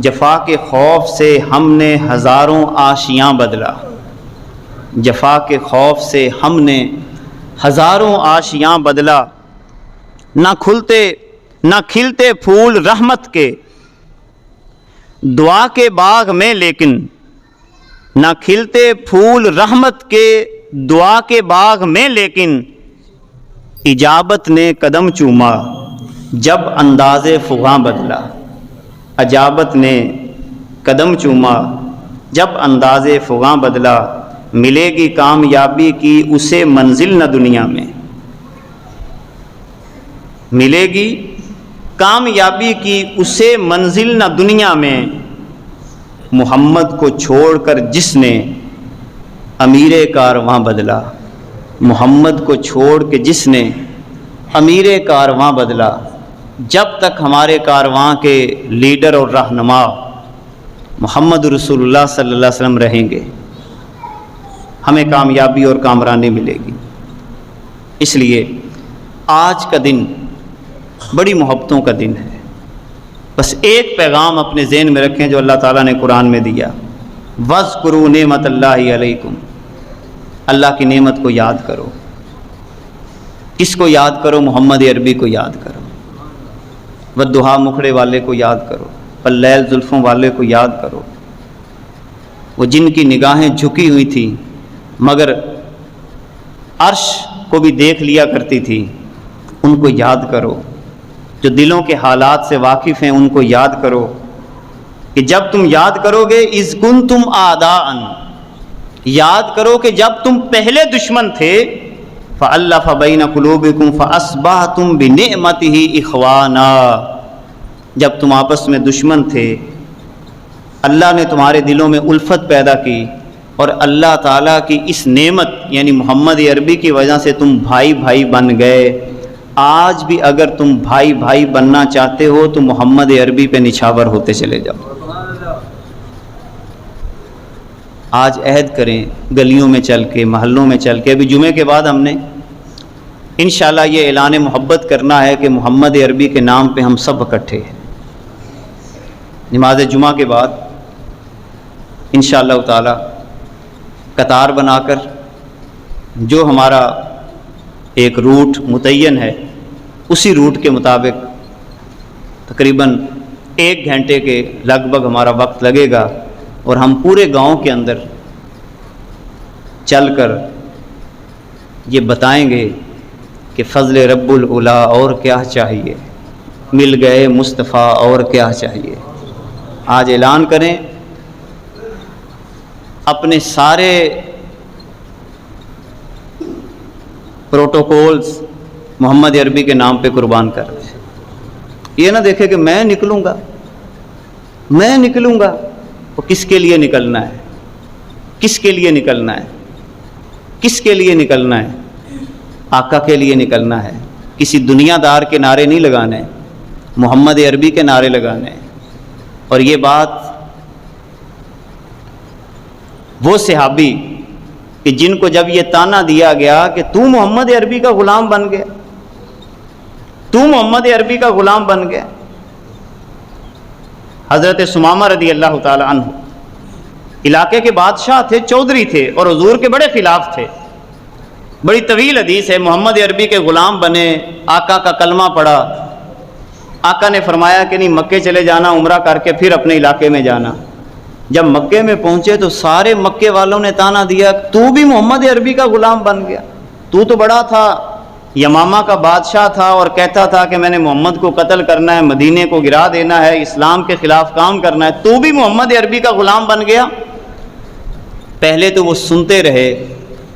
جفا کے خوف سے ہم نے ہزاروں آشیاں بدلا، جفا کے خوف سے ہم نے ہزاروں آشیاں بدلا، نہ کھلتے پھول رحمت کے دعا کے باغ میں، لیکن نہ کھلتے پھول رحمت کے دعا کے باغ میں، لیکن اجابت نے قدم چوما جب انداز فغاں بدلا، اجابت نے قدم چوما جب انداز فغاں بدلا، ملے گی کامیابی کی اسے منزل نہ دنیا میں، ملے گی کامیابی کی اسے منزل نہ دنیا میں، محمد کو چھوڑ کر جس نے امیر کارواں بدلا، محمد کو چھوڑ کے جس نے امیر کارواں بدلا۔ جب تک ہمارے کارواں کے لیڈر اور رہنما محمد رسول اللہ صلی اللہ علیہ وسلم رہیں گے، ہمیں کامیابی اور کامرانی ملے گی۔ اس لیے آج کا دن بڑی محبتوں کا دن ہے۔ بس ایک پیغام اپنے ذہن میں رکھیں جو اللہ تعالیٰ نے قرآن میں دیا، وَاذْكُرُوا نِعْمَتَ اللَّهِ عَلَيْكُمْ، اللہ کی نعمت کو یاد کرو۔ کس کو یاد کرو؟ محمد عربی کو یاد کرو، والضحیٰ مکھڑے والے کو یاد کرو، واللیل زلفوں والے کو یاد کرو، وہ جن کی نگاہیں جھکی ہوئی تھیں مگر عرش کو بھی دیکھ لیا کرتی تھی، ان کو یاد کرو۔ جو دلوں کے حالات سے واقف ہیں ان کو یاد کرو، کہ جب تم یاد کرو گے اذ کنتم اعداء، یاد کرو کہ جب تم پہلے دشمن تھے، فألف بین قلوبکم فاصبحتم بنعمتہ اخوانا، جب تم آپس میں دشمن تھے اللہ نے تمہارے دلوں میں الفت پیدا کی، اور اللہ تعالیٰ کی اس نعمت یعنی محمد عربی کی وجہ سے تم بھائی بھائی بن گئے۔ آج بھی اگر تم بھائی بھائی بننا چاہتے ہو تو محمد عربی پہ نچھاور ہوتے چلے جاؤ۔ آج عہد کریں گلیوں میں چل کے، محلوں میں چل کے. ابھی جمعے کے بعد ہم نے انشاءاللہ یہ اعلان محبت کرنا ہے کہ محمد عربی کے نام پہ ہم سب اکٹھے ہیں. نماز جمعہ کے بعد انشاءاللہ تعالی قطار بنا کر جو ہمارا ایک روٹ متعین ہے اسی روٹ کے مطابق تقریباً 1 گھنٹے کے لگ بھگ ہمارا وقت لگے گا، اور ہم پورے گاؤں کے اندر چل کر یہ بتائیں گے کہ فضل رب العلا اور کیا چاہیے، مل گئے مصطفیٰ اور کیا چاہیے. آج اعلان کریں، اپنے سارے پروٹوکولز محمد عربی کے نام پہ قربان کر دیں. یہ نہ دیکھے کہ میں نکلوں گا. وہ کس کے لیے نکلنا ہے؟ کس کے لیے نکلنا ہے؟ کس کے لیے نکلنا ہے؟ آقا کے لیے نکلنا ہے. کسی دنیا دار کے نعرے نہیں لگانے، محمد عربی کے نعرے لگانے. اور یہ بات وہ صحابی کہ جن کو جب یہ تانا دیا گیا کہ تو محمد عربی کا غلام بن گیا، تو محمد عربی کا غلام بن گیا. حضرت ثمامہ رضی اللہ تعالی عنہ علاقے کے بادشاہ تھے، چودھری تھے، اور حضور کے بڑے خلاف تھے. بڑی طویل حدیث ہے. محمد عربی کے غلام بنے، آقا کا کلمہ پڑھا. آقا نے فرمایا کہ نہیں، مکے چلے جانا، عمرہ کر کے پھر اپنے علاقے میں جانا. جب مکے میں پہنچے تو سارے مکے والوں نے تانا دیا، تو بھی محمد عربی کا غلام بن گیا. تو بڑا تھا، یمامہ کا بادشاہ تھا، اور کہتا تھا کہ میں نے محمد کو قتل کرنا ہے، مدینے کو گرا دینا ہے، اسلام کے خلاف کام کرنا ہے. تو بھی محمد عربی کا غلام بن گیا. پہلے تو وہ سنتے رہے،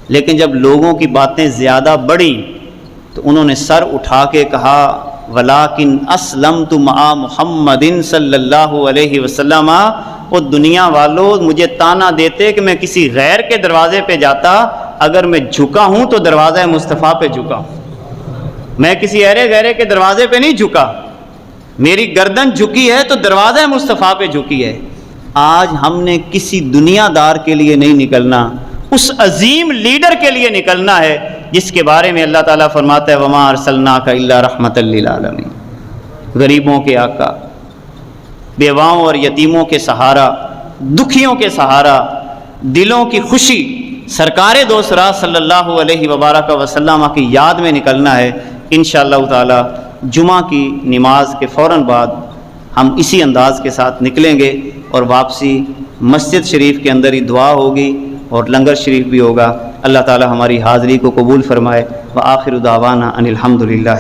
لیکن جب لوگوں کی باتیں زیادہ بڑھی تو انہوں نے سر اٹھا کے کہا، وَلَٰكِنْ أَسْلَمْتُ مَعَ مُحَمَّدٍ صلی اللہ علیہ وسلم. وہ دنیا والوں مجھے تانا دیتے کہ میں کسی غیر کے دروازے پہ جاتا. اگر میں جھکا ہوں تو دروازہ مصطفیٰ پہ جھکا ہوں. میں کسی غیرے کے دروازے پہ نہیں جھکا. میری گردن جھکی ہے تو دروازہ مصطفیٰ پہ جھکی ہے. آج ہم نے کسی دنیا دار کے لیے نہیں نکلنا، اس عظیم لیڈر کے لیے نکلنا ہے جس کے بارے میں اللہ تعالیٰ فرماتا ہے، وَمَا أَرْسَلْنَاكَ إِلَّا رَحْمَةً لِّلْعَالَمِينَ. غریبوں کے آقا، بیواؤں اور یتیموں کے سہارا، دکھیوں کے سہارا، دلوں کی خوشی، سرکار دوست راہ صلی اللہ علیہ وبارک وسلم کی یاد میں نکلنا ہے. انشاءاللہ تعالی جمعہ کی نماز کے فوراً بعد ہم اسی انداز کے ساتھ نکلیں گے، اور واپسی مسجد شریف کے اندر ہی دعا ہوگی اور لنگر شریف بھی ہوگا. اللہ تعالی ہماری حاضری کو قبول فرمائے. وآخر دعوانا ان الحمدللہ.